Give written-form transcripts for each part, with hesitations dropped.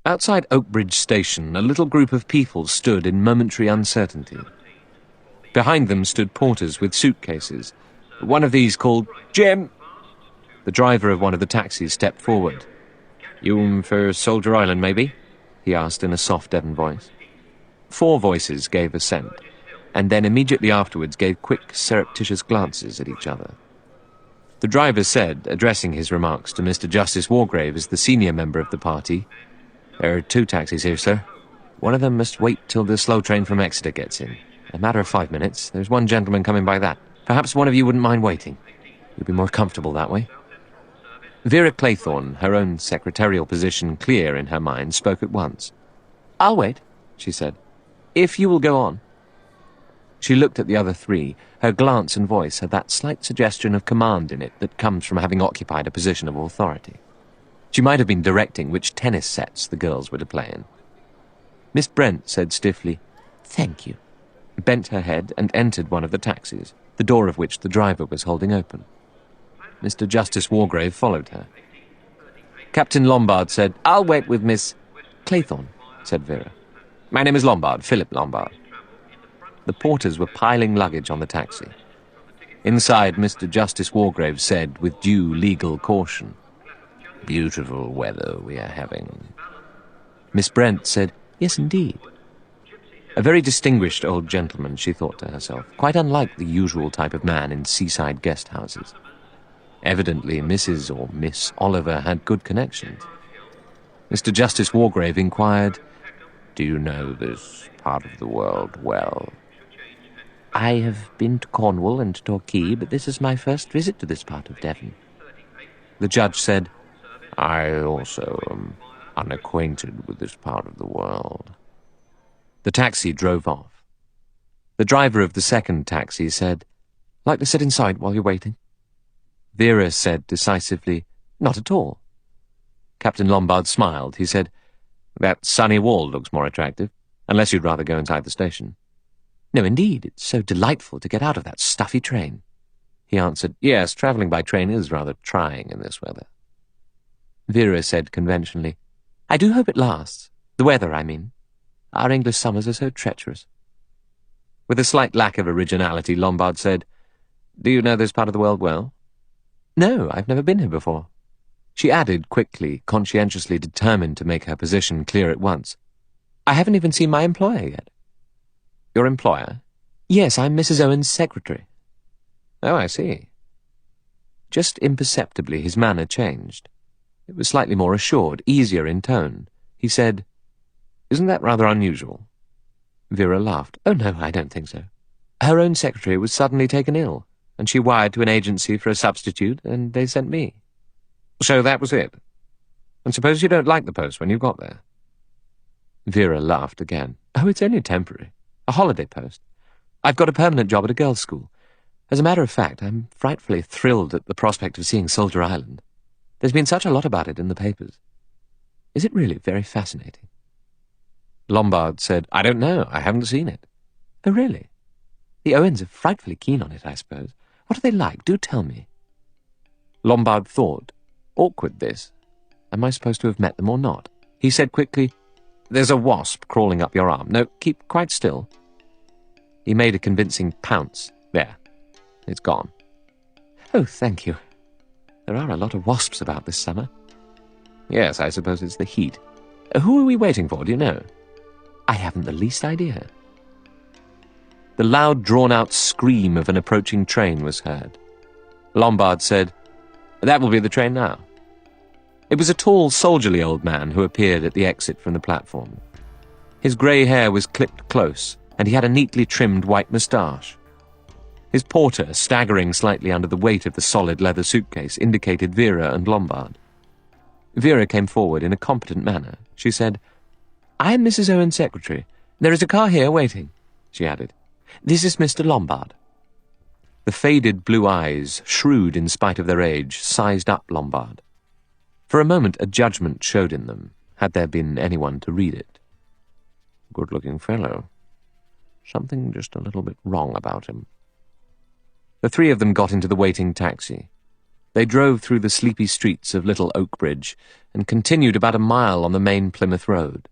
Outside Oakbridge Station, a little group of people stood in momentary uncertainty. Behind them stood porters with suitcases. One of these called, "Jim!" The driver of one of the taxis stepped forward. "You for Soldier Island, maybe?" he asked in a soft Devon voice. 4 voices gave assent, and then immediately afterwards gave quick, surreptitious glances at each other. The driver said, addressing his remarks to Mr. Justice Wargrave as the senior member of the party, "There are 2 taxis here, sir. One of them must wait till the slow train from Exeter gets in. A matter of 5 minutes. There's one gentleman coming by that. Perhaps one of you wouldn't mind waiting. You'll be more comfortable that way." Vera Claythorne, her own secretarial position clear in her mind, spoke at once. "I'll wait," she said, "if you will go on." She looked at the other 3. Her glance and voice had that slight suggestion of command in it that comes from having occupied a position of authority. She might have been directing which tennis sets the girls were to play in. Miss Brent said stiffly, "Thank you," bent her head and entered one of the taxis, the door of which the driver was holding open. Mr. Justice Wargrave followed her. Captain Lombard said, "I'll wait with Miss..." "Claythorne," said Vera. "My name is Lombard, Philip Lombard." The porters were piling luggage on the taxi. Inside, Mr. Justice Wargrave said, with due legal caution, "Beautiful weather we are having." Miss Brent said, "Yes, indeed." A very distinguished old gentleman, she thought to herself, quite unlike the usual type of man in seaside guest houses. Evidently, Mrs. or Miss Oliver had good connections. Mr. Justice Wargrave inquired, "Do you know this part of the world well?" "I have been to Cornwall and Torquay, but this is my first visit to this part of Devon." The judge said, "I also am unacquainted with this part of the world." The taxi drove off. The driver of the second taxi said, "Like to sit inside while you're waiting?" Vera said decisively, "Not at all." Captain Lombard smiled. He said, "That sunny wall looks more attractive, unless you'd rather go inside the station." "No, indeed, it's so delightful to get out of that stuffy train." He answered, "Yes, travelling by train is rather trying in this weather." Vera said conventionally, "I do hope it lasts. The weather, I mean. Our English summers are so treacherous." With a slight lack of originality, Lombard said, "Do you know this part of the world well?" "No, I've never been here before." She added quickly, conscientiously determined to make her position clear at once, "I haven't even seen my employer yet." "Your employer?" "Yes, I'm Mrs. Owen's secretary." "Oh, I see." Just imperceptibly his manner changed. It was slightly more assured, easier in tone. He said, "Isn't that rather unusual?" Vera laughed. "Oh, no, I don't think so. Her own secretary was suddenly taken ill, and she wired to an agency for a substitute, and they sent me." "So that was it? And suppose you don't like the post when you got there?" Vera laughed again. "Oh, it's only temporary. A holiday post. I've got a permanent job at a girls' school. As a matter of fact, I'm frightfully thrilled at the prospect of seeing Soldier Island. There's been such a lot about it in the papers. Is it really very fascinating?" Lombard said, "I don't know. I haven't seen it." "Oh, really? The Owens are frightfully keen on it, I suppose. What are they like? Do tell me." Lombard thought, "Awkward, this. Am I supposed to have met them or not?" He said quickly, "There's a wasp crawling up your arm. No, keep quite still." He made a convincing pounce. "There. It's gone." "Oh, thank you. There are a lot of wasps about this summer." "Yes, I suppose it's the heat. Who are we waiting for, do you know?" "I haven't the least idea." The loud, drawn-out scream of an approaching train was heard. Lombard said, "That will be the train now." It was a tall, soldierly old man who appeared at the exit from the platform. His grey hair was clipped close, and he had a neatly trimmed white moustache. His porter, staggering slightly under the weight of the solid leather suitcase, indicated Vera and Lombard. Vera came forward in a competent manner. She said, "I am Mrs. Owen's secretary. There is a car here waiting," she added. "This is Mr. Lombard." The faded blue eyes, shrewd in spite of their age, sized up Lombard. For a moment a judgment showed in them, had there been anyone to read it. Good-looking fellow. Something just a little bit wrong about him. The 3 of them got into the waiting taxi. They drove through the sleepy streets of Little Oakbridge and continued about a mile on the main Plymouth Road.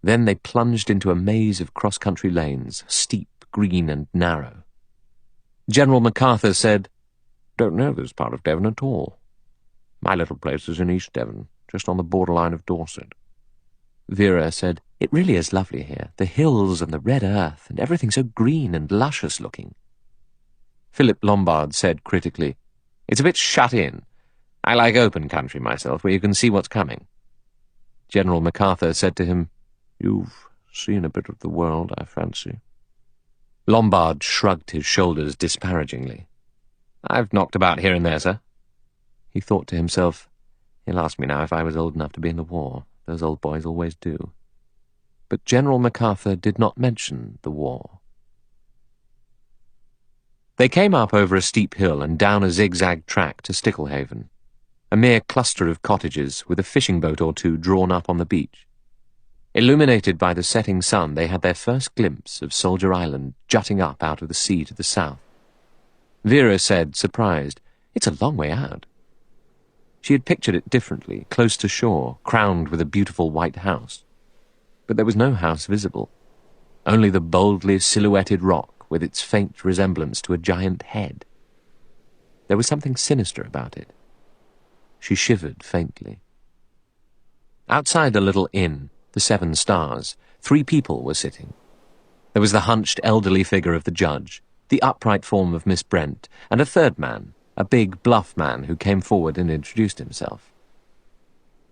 Then they plunged into a maze of cross-country lanes, steep, green and narrow. General MacArthur said, "Don't know this part of Devon at all. My little place is in East Devon, just on the borderline of Dorset." Vera said, "It really is lovely here, the hills and the red earth, and everything so green and luscious-looking." Philip Lombard said critically, "It's a bit shut in. I like open country myself, where you can see what's coming." General MacArthur said to him, "You've seen a bit of the world, I fancy." Lombard shrugged his shoulders disparagingly. "I've knocked about here and there, sir." He thought to himself, "He'll ask me now if I was old enough to be in the war. Those old boys always do." But General MacArthur did not mention the war. They came up over a steep hill and down a zigzag track to Sticklehaven, a mere cluster of cottages with a fishing boat or two drawn up on the beach. Illuminated by the setting sun, they had their first glimpse of Soldier Island jutting up out of the sea to the south. Vera said, surprised, "It's a long way out." She had pictured it differently, close to shore, crowned with a beautiful white house. But there was no house visible, only the boldly silhouetted rock with its faint resemblance to a giant head. There was something sinister about it. She shivered faintly. Outside a little inn, the Seven Stars, 3 people were sitting. There was the hunched elderly figure of the judge, the upright form of Miss Brent, and a third man, a big, bluff man who came forward and introduced himself.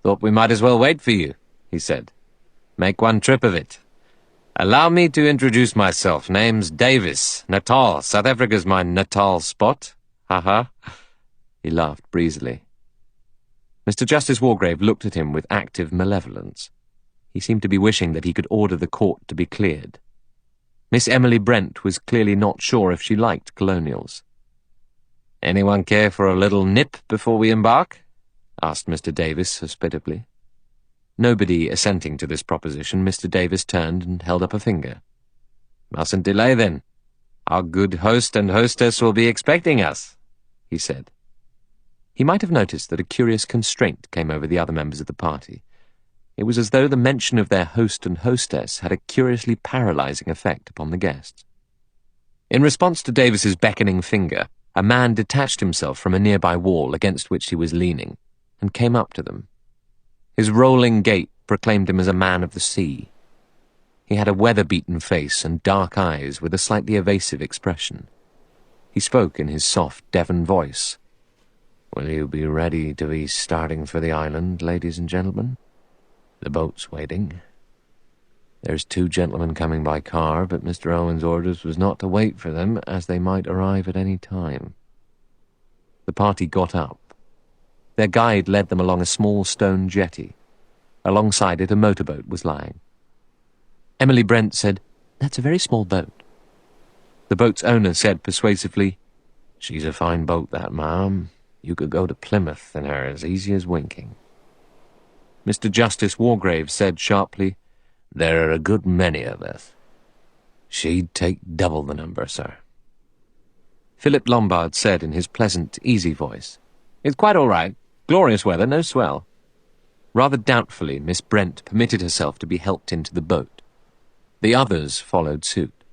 "Thought we might as well wait for you," he said. "Make one trip of it. Allow me to introduce myself. Name's Davis, Natal. South Africa's my Natal spot. Ha-ha." He laughed breezily. Mr. Justice Wargrave looked at him with active malevolence. He seemed to be wishing that he could order the court to be cleared. Miss Emily Brent was clearly not sure if she liked colonials. "Anyone care for a little nip before we embark?" asked Mr. Davis hospitably. Nobody assenting to this proposition, Mr. Davis turned and held up a finger. "Mustn't delay, then. Our good host and hostess will be expecting us," he said. He might have noticed that a curious constraint came over the other members of the party. It was as though the mention of their host and hostess had a curiously paralyzing effect upon the guests. In response to Davis's beckoning finger, a man detached himself from a nearby wall against which he was leaning and came up to them. His rolling gait proclaimed him as a man of the sea. He had a weather-beaten face and dark eyes with a slightly evasive expression. He spoke in his soft Devon voice. "Will you be ready to be starting for the island, ladies and gentlemen? The boat's waiting. There's 2 gentlemen coming by car, but Mr. Owen's orders was not to wait for them, as they might arrive at any time." The party got up. Their guide led them along a small stone jetty. Alongside it a motorboat was lying. Emily Brent said, "That's a very small boat." The boat's owner said persuasively, "She's a fine boat, that, ma'am. You could go to Plymouth in her as easy as winking." Mr. Justice Wargrave said sharply, "There are a good many of us." "She'd take double the number, sir." Philip Lombard said in his pleasant, easy voice, "It's quite all right. Glorious weather, no swell." Rather doubtfully, Miss Brent permitted herself to be helped into the boat. The others followed suit.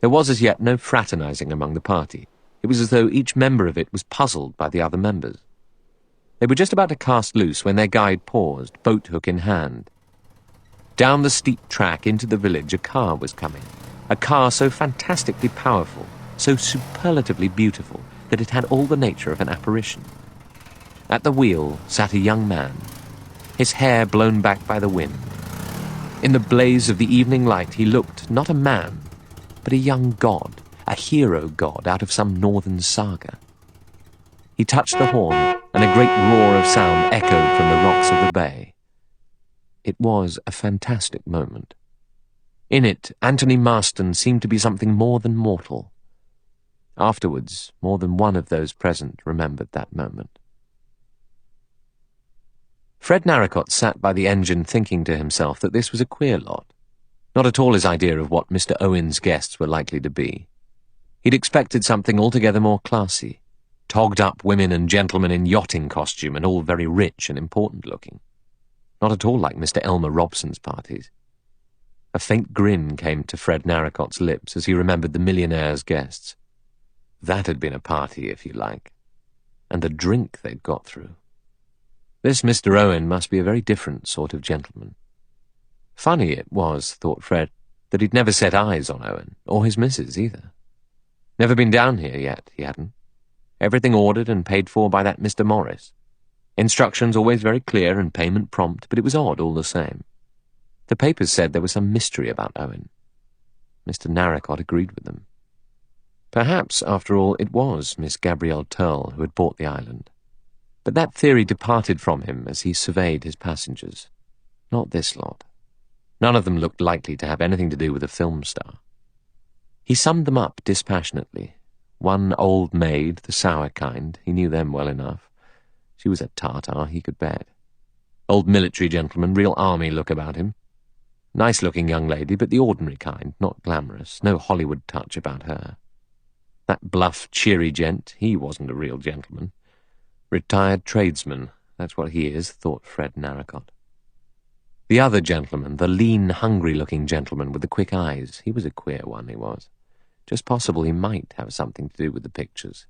There was as yet no fraternizing among the party. It was as though each member of it was puzzled by the other members. They were just about to cast loose when their guide paused, boat-hook in hand. Down the steep track into the village a car was coming, a car so fantastically powerful, so superlatively beautiful, that it had all the nature of an apparition. At the wheel sat a young man, his hair blown back by the wind. In the blaze of the evening light he looked not a man, but a young god, a hero god out of some northern saga. He touched the horn, and a great roar of sound echoed from the rocks of the bay. It was a fantastic moment. In it, Anthony Marston seemed to be something more than mortal. Afterwards, more than one of those present remembered that moment. Fred Narracott sat by the engine thinking to himself that this was a queer lot. Not at all his idea of what Mr. Owen's guests were likely to be. He'd expected something altogether more classy. togged-up women and gentlemen in yachting costume and all very rich and important-looking. Not at all like Mr. Elmer Robson's parties. A faint grin came to Fred Narracot's lips as he remembered the millionaire's guests. That had been a party, if you like. And the drink they'd got through. This Mr. Owen must be a very different sort of gentleman. Funny it was, thought Fred, that he'd never set eyes on Owen, or his missus either. Never been down here yet, he hadn't. Everything ordered and paid for by that Mr. Morris. Instructions always very clear and payment prompt, but it was odd all the same. The papers said there was some mystery about Owen. Mr. Narracott agreed with them. Perhaps, after all, it was Miss Gabrielle Turl who had bought the island. But that theory departed from him as he surveyed his passengers. Not this lot. None of them looked likely to have anything to do with a film star. He summed them up dispassionately. One old maid, the sour kind, he knew them well enough. She was a Tartar, he could bet. Old military gentleman, real army look about him. Nice-looking young lady, but the ordinary kind, not glamorous, no Hollywood touch about her. That bluff, cheery gent, he wasn't a real gentleman. Retired tradesman, that's what he is, thought Fred Narracott. The other gentleman, the lean, hungry-looking gentleman with the quick eyes, he was a queer one, he was. Just possible he might have something to do with the pictures.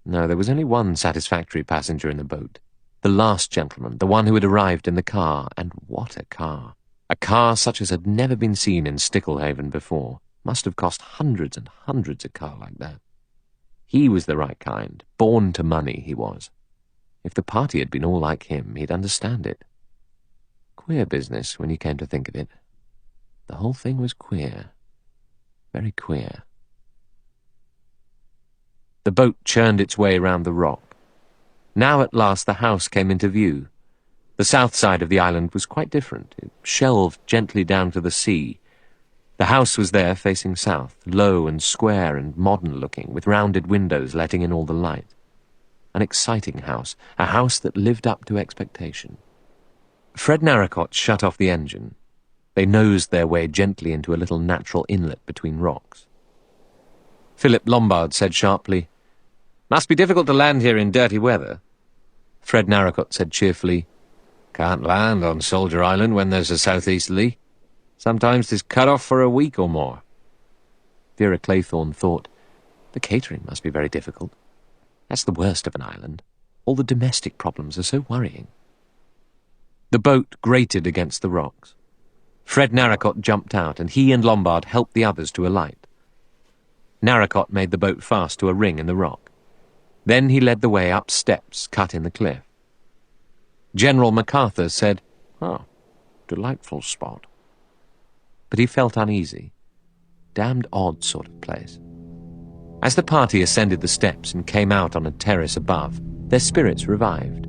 No, there was only one satisfactory passenger in the boat. The last gentleman, the one who had arrived in the car, and what a car! A car such as had never been seen in Sticklehaven before. Must have cost hundreds and hundreds a car like that. He was the right kind, born to money, he was. If the party had been all like him, he'd understand it. Queer business, when you came to think of it. The whole thing was queer. Very queer. The boat churned its way round the rock. Now at last the house came into view. The south side of the island was quite different. It shelved gently down to the sea. The house was there facing south, low and square and modern-looking, with rounded windows letting in all the light. An exciting house, a house that lived up to expectation. Fred Narracott shut off the engine. They nosed their way gently into a little natural inlet between rocks. Philip Lombard said sharply, "Must be difficult to land here in dirty weather." Fred Narracott said cheerfully, "Can't land on Soldier Island when there's a southeasterly. Sometimes 'tis cut off for a week or more." Vera Claythorne thought, the catering must be very difficult. That's the worst of an island. All the domestic problems are so worrying. The boat grated against the rocks. Fred Narracott jumped out, and he and Lombard helped the others to alight. Narracott made the boat fast to a ring in the rock. Then he led the way up steps cut in the cliff. General MacArthur said, "Oh, delightful spot." But he felt uneasy. Damned odd sort of place. As the party ascended the steps and came out on a terrace above, their spirits revived.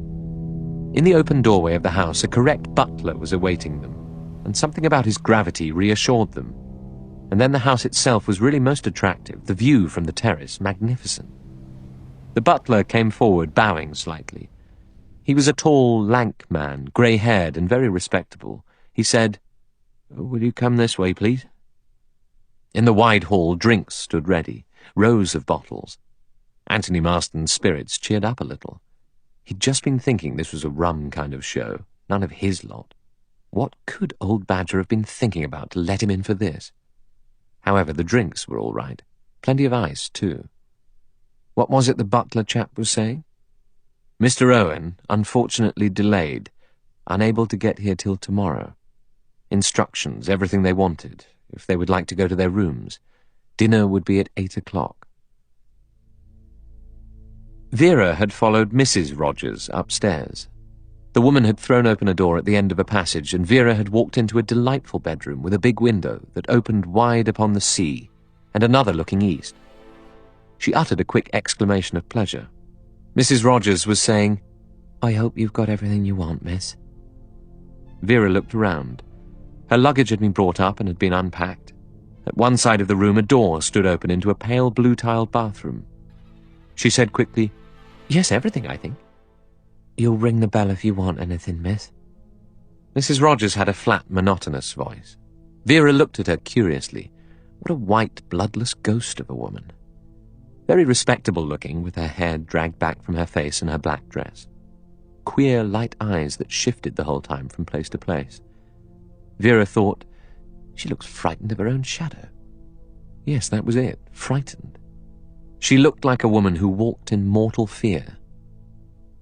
In the open doorway of the house, a correct butler was awaiting them, and something about his gravity reassured them. And then the house itself was really most attractive, the view from the terrace magnificent. The butler came forward, bowing slightly. He was a tall, lank man, grey-haired and very respectable. He said, "Will you come this way, please?" In the wide hall, drinks stood ready, rows of bottles. Anthony Marston's spirits cheered up a little. He'd just been thinking this was a rum kind of show, none of his lot. What could old Badger have been thinking about to let him in for this? However, the drinks were all right. Plenty of ice, too. What was it the butler chap was saying? Mr. Owen, unfortunately delayed, unable to get here till tomorrow. Instructions, everything they wanted, if they would like to go to their rooms. Dinner would be at 8 o'clock. Vera had followed Mrs. Rogers upstairs. The woman had thrown open a door at the end of a passage, and Vera had walked into a delightful bedroom with a big window that opened wide upon the sea, and another looking east. She uttered a quick exclamation of pleasure. Mrs. Rogers was saying, "I hope you've got everything you want, miss." Vera looked around. Her luggage had been brought up and had been unpacked. At one side of the room a door stood open into a pale blue-tiled bathroom. She said quickly, "Yes, everything, I think." "You'll ring the bell if you want anything, miss." Mrs. Rogers had a flat, monotonous voice. Vera looked at her curiously. What a white, bloodless ghost of a woman. Very respectable looking, with her hair dragged back from her face and her black dress. Queer light eyes that shifted the whole time from place to place. Vera thought, she looks frightened of her own shadow. Yes, that was it, frightened. She looked like a woman who walked in mortal fear.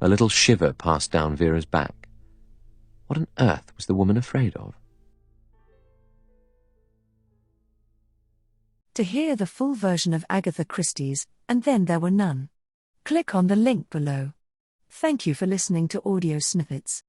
A little shiver passed down Vera's back. What on earth was the woman afraid of? To hear the full version of Agatha Christie's And Then There Were None, click on the link below. Thank you for listening to audio snippets.